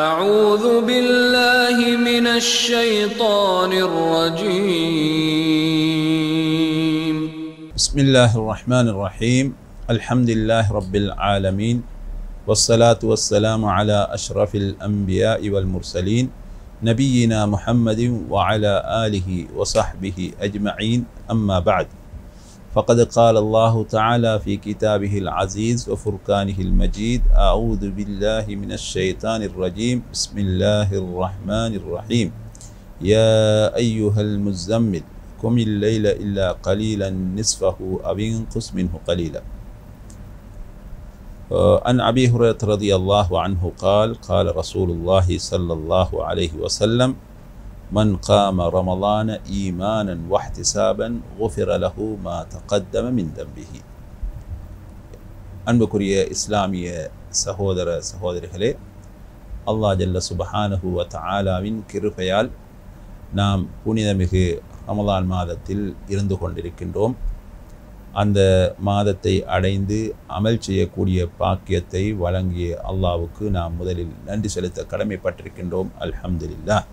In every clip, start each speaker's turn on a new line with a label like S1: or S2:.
S1: أعوذ بالله من الشيطان الرجيم.
S2: بسم الله الرحمن الرحيم. الحمد لله رب العالمين، والصلاة والسلام على أشرف الأنبياء والمرسلين نبينا محمد وعلى آله وصحبه أجمعين. أما بعد، فقد قال الله تعالى في كتابه العزيز وفرقانه المجيد: أعوذ بالله من الشيطان الرجيم. بسم الله الرحمن الرحيم. يا أيها المزمل قم الليل إلا قليلا نصفه أو انقص منه قليلا. عن أبي هريرة رضي الله عنه قال: قال رسول الله صلى الله عليه وسلم: من قام رمضان إيمانا واحتسابا غفر له ما تقدم من ذنبه. அன்புக்குரிய இஸ்லாமிய சகோதர சகோதரிகளே, அல்லாஹ் ஜல்ல சுப்ஹானஹு வ தஆலாவின் கிருபையால் நாம் புனிதமிகு ரமலான் மாதத்தில் இருந்து கொண்டிருக்கின்றோம். அந்த மாதத்தை அடைந்து அமல் செய்யக்கூடிய பாக்கியத்தை வழங்கிய அல்லாஹ்வுக்கு நாம் முதலில் நன்றி செலுத்த கடமைப்பட்டிருக்கின்றோம். அல்ஹம்துலில்லாஹ்.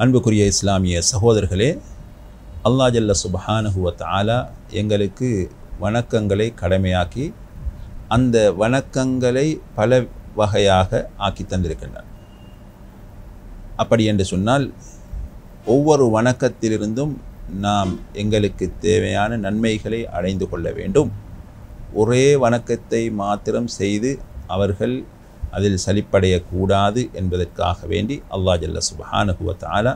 S2: அன்புக்குரிய இஸ்லாமிய சகோதரர்களே, அல்லாஹ் ஜல்ல சுப்ஹானஹு வ தஆலா எங்களுக்கு வணக்கங்களை கடமையாக்கி அந்த வணக்கங்களை பல வகையாக ஆக்கி தந்திருக்கின்றார். அப்படி என்று சொன்னால், ஒவ்வொரு வணக்கத்திலிருந்தும் நாம் எங்களுக்கு தேவையான நன்மைகளை அடைந்து கொள்ள வேண்டும். ஒரே வணக்கத்தை மாத்திரம் செய்து அவர்கள் அதில் சலிப்படையக்கூடாது என்பதற்காக வேண்டி அல்லாஹ் ஜல்ல சுப்ஹானஹு வ தஆலா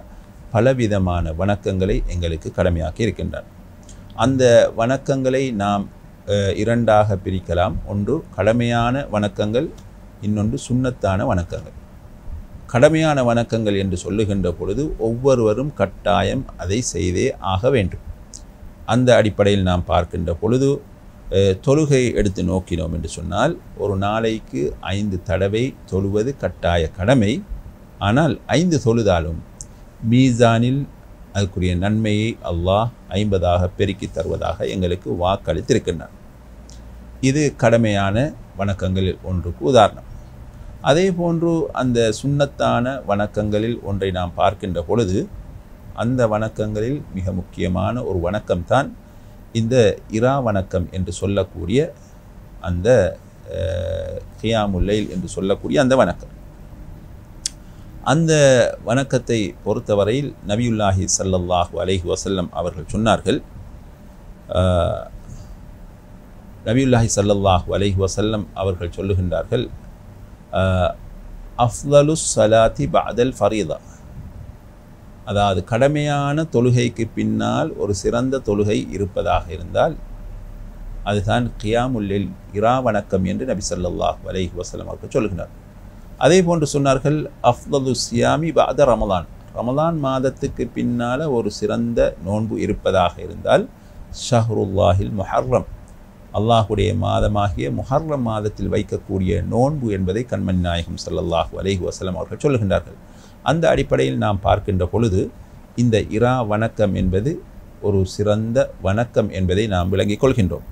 S2: பலவிதமான வணக்கங்களை எங்களுக்கு கடமையாக்கி இருக்கின்றார். அந்த வணக்கங்களை நாம் இரண்டாக பிரிக்கலாம். ஒன்று கடமையான வணக்கங்கள், இன்னொன்று சுன்னத்தான வணக்கங்கள். கடமையான வணக்கங்கள் என்று சொல்லுகின்ற பொழுது ஒவ்வொருவரும் கட்டாயம் அதை செய்தே ஆக வேண்டும். அந்த அடிப்படையில் நாம் பார்க்கின்ற பொழுது தொழுகை எடுத்து நோக்கினோம் என்று சொன்னால், ஒரு நாளைக்கு 5 தடவை தொழுவது கட்டாய கடமை. ஆனால் 5 தொழுதாலும் மீசானில் அதுக்குரிய நன்மையை அல்லாஹ் 50ஆக பெருக்கி தருவதாக எங்களுக்கு வாக்களித்திருக்கின்றார். இது கடமையான வணக்கங்களில் ஒன்றுக்கு உதாரணம். அதே போன்று அந்த சுன்னத்தான வணக்கங்களில் ஒன்றை நாம் பார்க்கின்ற பொழுது, அந்த வணக்கங்களில் மிக முக்கியமான ஒரு வணக்கம்தான் இந்த இரா வணக்கம் என்று சொல்லக்கூடிய அந்த கியாமுல் லைல் என்று சொல்லக்கூடிய அந்த வணக்கம். அந்த வணக்கத்தை பொறுத்தவரையில் நபியுல்லாஹி ஸல்லல்லாஹு அலைஹி வஸல்லம் அவர்கள் சொன்னார்கள், நபியுல்லாஹி ஸல்லல்லாஹு அலைஹி வஸல்லம் அவர்கள் சொல்லுகின்றார்கள், அஃலலுஸ் ஸலாத்தி பஅதல் ஃபரீதா, அதாவது கடமையான தொழுகைக்கு பின்னால் ஒரு சிறந்த தொழுகை இருப்பதாக இருந்தால் அதுதான் கியாமுல் லைல், இரா வணக்கம் என்று நபி ஸல்லல்லாஹு அலைஹி வஸல்லம் அவர்கள் சொல்லுகிறார். அதே போன்று சொன்னார்கள், அஃலலு சியாமி பஅத ரமலான், ரமலான் மாதத்துக்கு பின்னால் ஒரு சிறந்த நோன்பு இருப்பதாக இருந்தால் ஷஹ்ருல்லாஹில் முஹர்ரம், அல்லாஹுடைய மாதமாகிய முஹர்ரம் மாதத்தில் வைக்கக்கூடிய நோன்பு என்பதை கண்மணி நாயகம் ஸல்லல்லாஹு அலைஹி வஸல்லம் அவர்கள் சொல்லுகின்றார்கள். அந்த அடிப்படையில் நாம் பார்க்கின்ற பொழுது இந்த இரா வணக்கம் என்பது ஒரு சிறந்த வணக்கம் என்பதை நாம் விளங்கிக் கொள்கின்றோம்.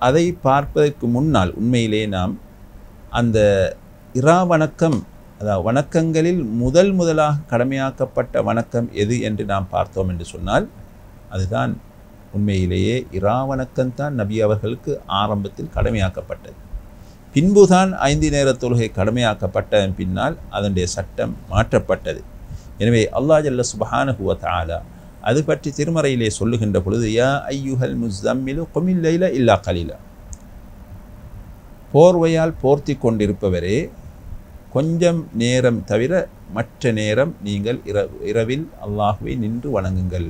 S2: அதை பார்ப்பதற்கு முன்னால் உண்மையிலே நாம் அந்த இரா வணக்கம், அதாவது வணக்கங்களில் முதலாக கடமையாக்கப்பட்ட வணக்கம் எது என்று நாம் பார்த்தோம் என்று சொன்னால், அதுதான் உண்மையிலேயே இரா வணக்கம்தான் நபி அவர்களுக்கு ஆரம்பத்தில் கடமையாக்கப்பட்டது. பின்புதான் 5 நேர தொழுகை கடமையாக்கப்பட்டதன் பின்னால் அதனுடைய சட்டம் மாற்றப்பட்டது. எனவே அல்லாஹ் ஜல்ல சுப்ஹானஹு வ தஆலா அது பற்றி திருமறையிலே சொல்லுகின்ற பொழுது, யா ஐயுஹல் முஸம்மிலு குமில் லைல இல்லா கலீலா, போர்வையால் போர்த்தி கொண்டிருப்பவரே, கொஞ்சம் நேரம் தவிர மற்ற நேரம் நீங்கள் இரவில் அல்லாஹுவை நின்று வணங்குங்கள்.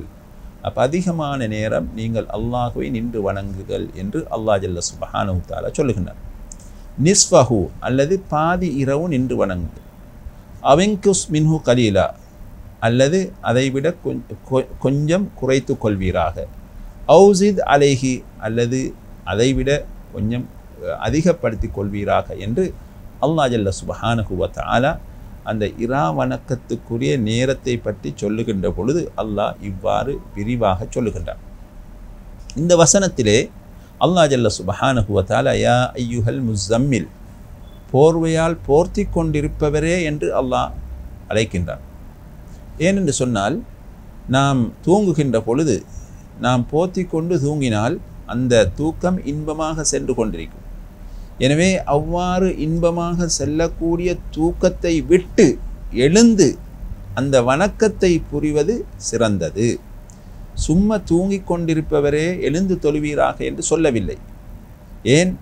S2: அப்போ அதிகமான நேரம் நீங்கள் அல்லாஹுவை நின்று வணங்குங்கள் என்று அல்லாஹ் ஜல்ல சுப்ஹானஹு வ தஆலா சொல்லுகின்றார். நிஸ்ஃபஹு, அல்லது பாதி இரவு நின்று வணங்குங்கள். அவெங்குஸ் மின்ஹு கலீலா, அல்லது அதைவிட கொஞ்சம் குறைத்து கொள்வீராக. ஔசித் அலைஹி, அல்லது அதைவிட கொஞ்சம் அதிகப்படுத்தி கொள்வீராக என்று அல்லாஹ் ஜல்ல சுப்ஹானஹு வ தஆலா அந்த இரா வணக்கத்துக்குரிய நேரத்தை பற்றி சொல்லுகின்ற பொழுது அல்லாஹ் இவ்வாறு விரிவாக சொல்லுகின்றார். இந்த வசனத்திலே அல்லாஹ் ஜல்ல சுப்ஹானஹு வ தஆலா யா ஐயுஹல் முஸம்மில், போர்வையால் போர்த்தி கொண்டிருப்பவரே என்று அல்லாஹ் அழைக்கின்றான். ஏனென்று சொன்னால், நாம் தூங்குகின்ற பொழுது நாம் போர்த்தி கொண்டு தூங்கினால் அந்த தூக்கம் இன்பமாக சென்று கொண்டிருக்கும். எனவே அவ்வாறு இன்பமாக செல்லக்கூடிய தூக்கத்தை விட்டு எழுந்து அந்த வணக்கத்தை புரிவது சிறந்தது. சும்மா தூங்கிக் கொண்டிருப்பவரே எழுந்து தொழுவீராக என்று சொல்லவில்லை. ஏன்?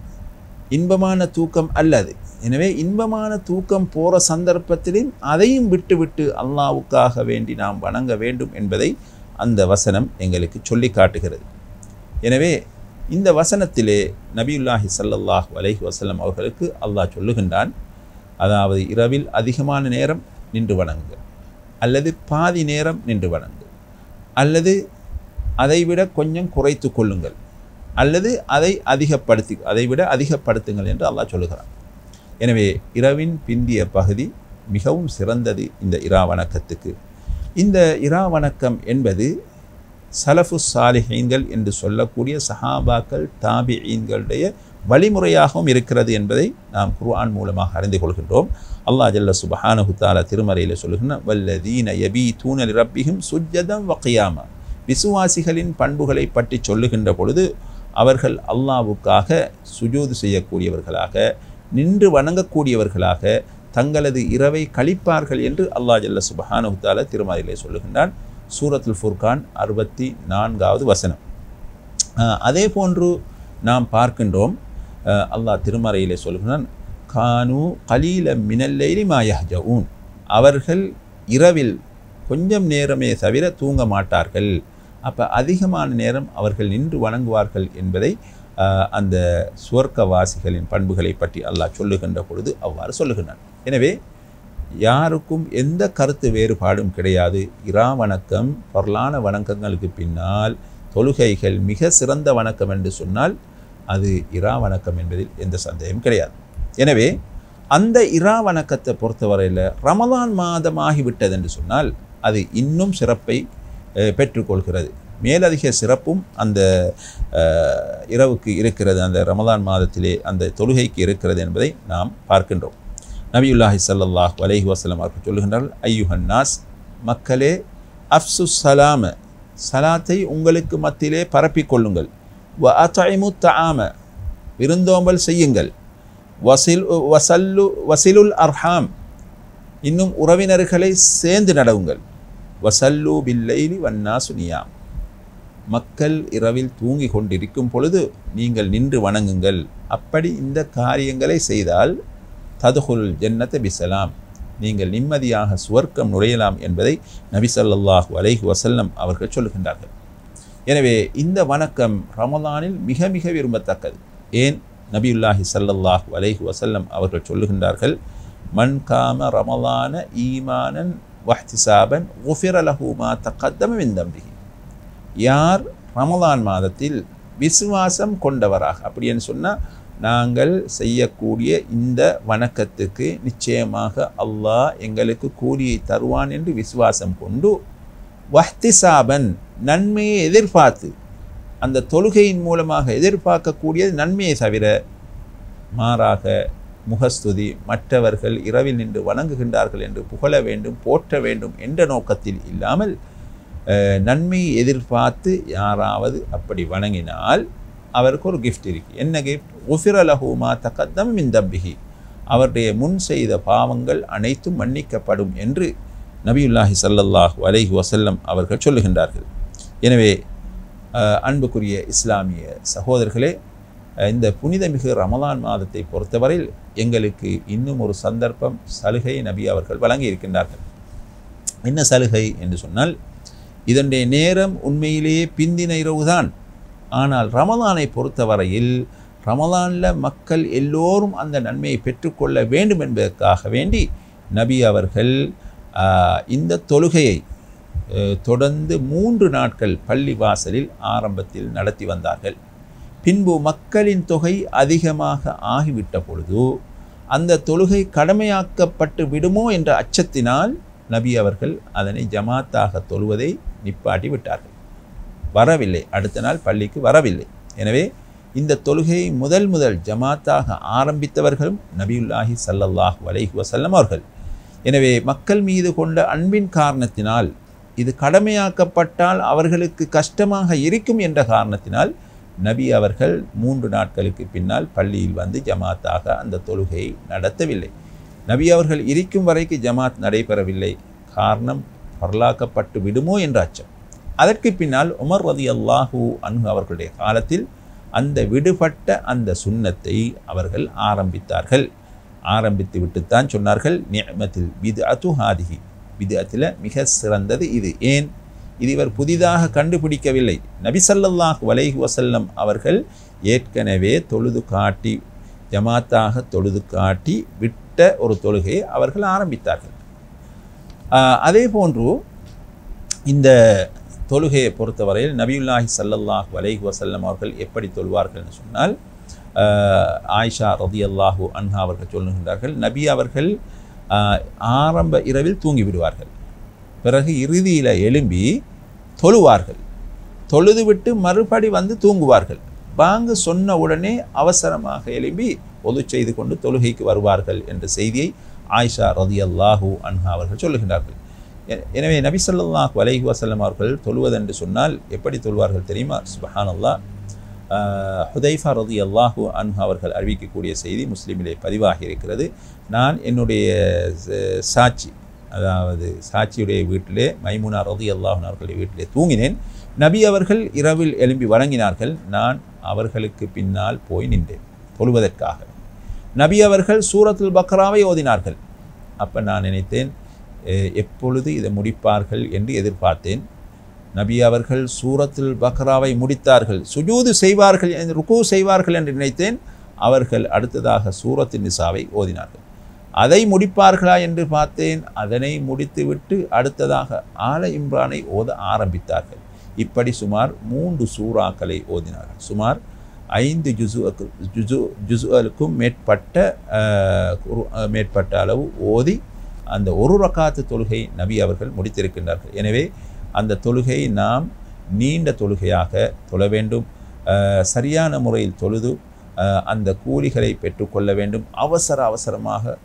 S2: இன்பமான தூக்கம் அல்லது. எனவே இன்பமான தூக்கம் போகிற சந்தர்ப்பத்திலும் அதையும் விட்டுவிட்டு அல்லாஹ்வுக்காக வேண்டி நாம் வணங்க வேண்டும் என்பதை அந்த வசனம் எங்களுக்கு சொல்லி காட்டுகிறது. எனவே இந்த வசனத்திலே நபியுல்லாஹி ஸல்லல்லாஹு அலைஹி வஸல்லம் அவர்களுக்கு அல்லாஹ் சொல்லுகின்றான், அதாவது இரவில் அதிகமான நேரம் நின்று வணங்குங்கள், அல்லது பாதி நேரம் நின்று வணங்குங்கள், அல்லது அதைவிட கொஞ்சம் குறைத்து கொள்ளுங்கள், அல்லது அதைவிட அதிகப்படுத்துங்கள் என்று அல்லாஹ் சொல்லுகிறான். எனவே இரவின் பிந்திய பகுதி மிகவும் சிறந்தது இந்த இரா வணக்கத்துக்கு. இந்த இரா வணக்கம் என்பது சலஃபு சாலிஹீன்கள் என்று சொல்லக்கூடிய சஹாபாக்கள் தாபிஈன்களுடைய வழிமுறையாகவும் இருக்கிறது என்பதை நாம் குர்ஆன் மூலமாக அறிந்து கொள்கின்றோம். அல்லாஹ் ஜல்ல சுப்ஹானஹு தஆலா திருமறையில் சொல்லுகின்ற வல்லதீன யபீதூன லிரப்பிஹிம் சுஜ்ஜதன் வ கியாமா. விசுவாசிகளின் பண்புகளை பற்றி சொல்லுகின்ற பொழுது அவர்கள் அல்லாஹ்வுக்காக சுஜூது செய்யக்கூடியவர்களாக, நின்று வணங்கக்கூடியவர்களாக தங்களது இரவை கழிப்பார்கள் என்று அல்லாஹ் ஜல்ல சுப்ஹானஹு தஆலா திருமறையிலே சொல்லுகின்றான். சூரத்துல் ஃபுர்கான் 64வது வசனம். அதே போன்று நாம் பார்க்கின்றோம், அல்லாஹ் திருமறையிலே சொல்லுகின்றான், கானு கலீல மினல் லைலி மா யஹ்ஜஊன். அவர்கள் இரவில் கொஞ்சம் நேரமே தவிர தூங்க மாட்டார்கள். அப்போ அதிகமான நேரம் அவர்கள் நின்று வணங்குவார்கள் என்பதை அந்த சுவர்க்கவாசிகளின் பண்புகளை பற்றி அல்லாஹ் சொல்லுகின்ற பொழுது அவ்வாறு சொல்லுகின்றான். எனவே யாருக்கும் எந்த கருத்து வேறுபாடும் கிடையாது. இரா வணக்கம் பொருளான வணக்கங்களுக்கு பின்னால் தொழுகைகள் மிக சிறந்த வணக்கம் என்று சொன்னால் அது இரா வணக்கம் என்பதில் எந்த சந்தேகம் கிடையாது. எனவே அந்த இரா வணக்கத்தை பொறுத்தவரையில் ரமலான் மாதமாகிவிட்டது என்று சொன்னால் அது இன்னும் சிறப்பை பெற்றுக்கொள்கிறது. மேலதிக சிறப்பும் அந்த இரவுக்கு இருக்கிறது, அந்த ரமலான் மாதத்திலே அந்த தொழுகைக்கு இருக்கிறது என்பதை நாம் பார்க்கின்றோம். நபியுல்லாஹி ஸல்லல்லாஹு அலைஹி வஸல்லம் அவர்கள் சொல்லுகின்றார்கள், ஐயுஹன் நாஸ், மக்களே, அஃப்சு ஸலாம, சலாத்தை உங்களுக்கு மத்தியிலே பரப்பிக்கொள்ளுங்கள், வ அத்இமு தஆம, விருந்தோம்பல் செய்யுங்கள், வசிலுல் அர்ஹாம், இன்னும் உறவினர்களை சேர்ந்து நடவுங்கள், வசல்லு பில்லைலி வன்னாசு நியாம், மக்கள் இரவில் தூங்கி கொண்டிருக்கும் பொழுது நீங்கள் நின்று வணங்குங்கள். அப்படி இந்த காரியங்களை செய்தால் ததுகுல் ஜன்னத பிசலாம், நீங்கள் நிம்மதியாக சுவர்க்கம் நுழையலாம் என்பதை நபி ஸல்லல்லாஹு அலைஹி வஸல்லம் அவர்கள் சொல்லுகின்றார்கள். எனவே இந்த வணக்கம் ரமலானில் மிக மிக விரும்பத்தக்கது. ஏன்? நபியுல்லாஹி ஸல்லல்லாஹு அலைஹி வஸல்லம் அவர்கள் சொல்லுகின்றார்கள், மன் காம ரமலான ஈமானன் வஹ்திசாபன் குஃபிர லஹு மா தகத்தம மின் தம்பிஹி. யார் ரமலான் மாதத்தில் விசுவாசம் கொண்டவராக, அப்படின்னு சொன்னால் நாங்கள் செய்யக்கூடிய இந்த வணக்கத்துக்கு நிச்சயமாக அல்லாஹ் எங்களுக்கு கூலியை தருவான் என்று விசுவாசம் கொண்டு, வஹ்திசாபன், நன்மையை எதிர்பார்த்து, அந்த தொழுகையின் மூலமாக எதிர்பார்க்கக்கூடியது நன்மையை தவிர மாறாக முகஸ்துதி, மற்றவர்கள் இரவில் நின்று வணங்குகின்றார்கள் என்று புகழ வேண்டும், போற்ற வேண்டும் என்ற நோக்கத்தில் இல்லாமல் நன்மையை எதிர்பார்த்து யாராவது அப்படி வணங்கினால் அவருக்கு ஒரு கிஃப்ட் இருக்கு. என்ன கிஃப்ட்? குஃபிர லஹு மா தகத்தம மின் தம்பிஹி, அவருடைய முன் செய்த பாவங்கள் அனைத்தும் மன்னிக்கப்படும் என்று நபியுல்லாஹி ஸல்லல்லாஹு அலைஹி வஸல்லம் அவர்கள் சொல்லுகின்றார்கள். எனவே அன்புக்குரிய இஸ்லாமிய சகோதரர்களே, இந்த புனிதமிகு ரமலான் மாதத்தை பொறுத்தவரையில் எங்களுக்கு இன்னும் ஒரு சந்தர்ப்பம், சலுகை நபி அவர்கள் வழங்கி இருக்கின்றார்கள். என்ன சலுகை என்று சொன்னால், இதனுடைய நேரம் உண்மையிலேயே பிந்தின இரவுதான். ஆனால் ரமலானை பொறுத்தவரையில் ரமலானில் மக்கள் எல்லோரும் அந்த நன்மையை பெற்றுக்கொள்ள வேண்டும் என்பதற்காக வேண்டி நபி அவர்கள் இந்த தொழுகையை தொடர்ந்து 3 நாட்கள் பள்ளி வாசலில் ஆரம்பத்தில் நடத்தி வந்தார்கள். பின்பு மக்களின் தொகை அதிகமாக ஆகிவிட்ட பொழுது அந்த தொழுகை கடமையாக்கப்பட்டு விடுமோ என்ற அச்சத்தினால் நபி அவர்கள் அதனை ஜமாத்தாக தொழுவதை நிப்பாட்டி விட்டார்கள். வரவில்லை, அடுத்த நாள் பள்ளிக்கு வரவில்லை. எனவே இந்த தொழுகையை முதல் ஜமாத்தாக ஆரம்பித்தவர்களும் நபியுல்லாஹி ஸல்லல்லாஹு அலைஹி வஸல்லம் அவர்கள். எனவே மக்கள் மீது கொண்ட அன்பின் காரணத்தினால் இது கடமையாக்கப்பட்டால் அவர்களுக்கு கஷ்டமாக இருக்கும் என்ற காரணத்தினால் நபி அவர்கள் 3 நாட்களுக்கு பின்னால் பள்ளியில் வந்து ஜமாத்தாக அந்த தொழுகையை நடத்தவில்லை. நபி அவர்கள் இருக்கும் வரைக்கும் ஜமாத் நடைபெறவில்லை. காரணம் பரலாக்கப்பட்டு விடுமோ என்ற அச்சம். அதற்கு பின்னால் உமர் ரலியல்லாஹு அன்ஹு அவர்களுடைய காலத்தில் அந்த விடுபட்ட அந்த சுன்னத்தை அவர்கள் ஆரம்பித்தார்கள். ஆரம்பித்து விட்டுத்தான் சொன்னார்கள், நிஅமத்தில் பித்அத்து ஹாதிஹி, பித்அத்தில் மிக சிறந்தது இது. ஏன்? இது இவர் புதிதாக கண்டுபிடிக்கவில்லை. நபி ஸல்லல்லாஹு அலைஹி வஸல்லம் அவர்கள் ஏற்கனவே தொழுது காட்டி ஜமாத்தாக தொழுது காட்டி விட்ட ஒரு தொழுகையை அவர்கள் ஆரம்பித்தார்கள். அதே போன்று இந்த தொழுகையை பொறுத்தவரையில் நபியுல்லாஹி ஸல்லல்லாஹு அலைஹி வஸல்லம் அவர்கள் எப்படி தொழுவார்கள் என்று சொன்னால், ஆயிஷா ரலியல்லாஹு அன்ஹா அவர்கள் சொல்லுகின்றார்கள், நபி அவர்கள் ஆரம்ப இரவில் தூங்கி விடுவார்கள். பிறகு இறுதியில் எழும்பி தொழுவார்கள். தொழுதுவிட்டு மறுபடி வந்து தூங்குவார்கள். பாங்கு சொன்ன உடனே அவசரமாக எழும்பி ஒது செய்து கொண்டு தொழுகைக்கு வருவார்கள் என்ற செய்தியை ஆயிஷா ரலியல்லாஹு அன்ஹா அவர்கள் சொல்லுகின்றார்கள். எனவே நபி ஸல்லல்லாஹு அலைஹி வஸல்லம் அவர்கள் தொழுவதென்று சொன்னால் எப்படி தொழுவார்கள் தெரியுமா? சுப்ஹானல்லாஹ். ஹுதைஃபா ரலியல்லாஹு அன்ஹு அவர்கள் அறிவிக்கக்கூடிய செய்தி முஸ்லிமிலே பதிவாகி இருக்கிறது. நான் என்னுடைய சாட்சி, அதாவது சாட்சியுடைய வீட்டிலே மைமுனா ரலியல்லாஹு அன்ஹா அவர்களுடைய வீட்டிலே தூங்கினேன். நபி அவர்கள் இரவில் எழும்பி வணங்கினார்கள். நான் அவர்களுக்கு பின்னால் போய் நின்றேன் தொழுவதற்காக. நபி அவர்கள் சூரத்துல் பக்ராவை ஓதினார்கள். அப்போ நான் நினைத்தேன், எப்பொழுது இதை முடிப்பார்கள் என்று எதிர்பார்த்தேன். நபி அவர்கள் சூரத்துல் பக்ராவை முடித்தார்கள், சுஜூது செய்வார்கள், ருக்கு செய்வார்கள் என்று நினைத்தேன். அவர்கள் அடுத்ததாக சூரத்து நிசாவை ஓதினார்கள். அதை முடிப்பார்களா என்று பார்த்தேன். அதனை முடித்துவிட்டு அடுத்ததாக ஆல இம்ரானை ஓத ஆரம்பித்தார்கள். இப்படி சுமார் 3 சூறாக்களை ஓதினார்கள். சுமார் 5 ஜுசுகளுக்கும் மேற்பட்ட அளவு ஓதி அந்த ஒரு ரக்காத்து தொழுகை நபி அவர்கள் முடித்திருக்கின்றார்கள். எனவே அந்த தொழுகை நாம் நீண்ட தொழுகையாக தொழ வேண்டும். சரியான முறையில் தொழுது அந்த கூலிகளை பெற்றுக்கொள்ள வேண்டும். அவசரமாக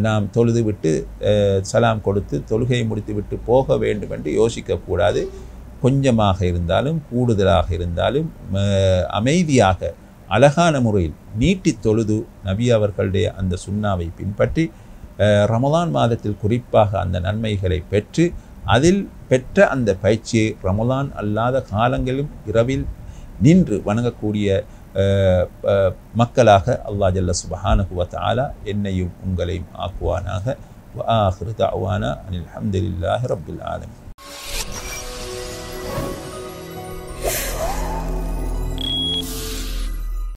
S2: நாம் தொழுது விட்டு சலாம் கொடுத்து தொழுகையை முடித்துவிட்டு போக வேண்டும் என்று யோசிக்கக்கூடாது. கொஞ்சமாக இருந்தாலும் கூடுதலாக இருந்தாலும் அமைதியாக அழகான முறையில் நீட்டி தொழுது நபி அவர்களுடைய அந்த சுன்னாவை பின்பற்றி ரமலான் மாதத்தில் குறிப்பாக அந்த நன்மைகளை பெற்று அதில் பெற்ற அந்த பயிற்சியை ரமலான் அல்லாத காலங்களிலும் இரவில் நின்று வணங்கக்கூடிய மக்களாக அல்லாஹ் ஜல்ல சுப்ஹானஹு வ தஆலா என்னையும் உங்களையும் ஆக்குவானாக. வ ஆகிரு தஅவானா அனில் ஹம்துலில்லாஹி ரப்பில் ஆலமீன்.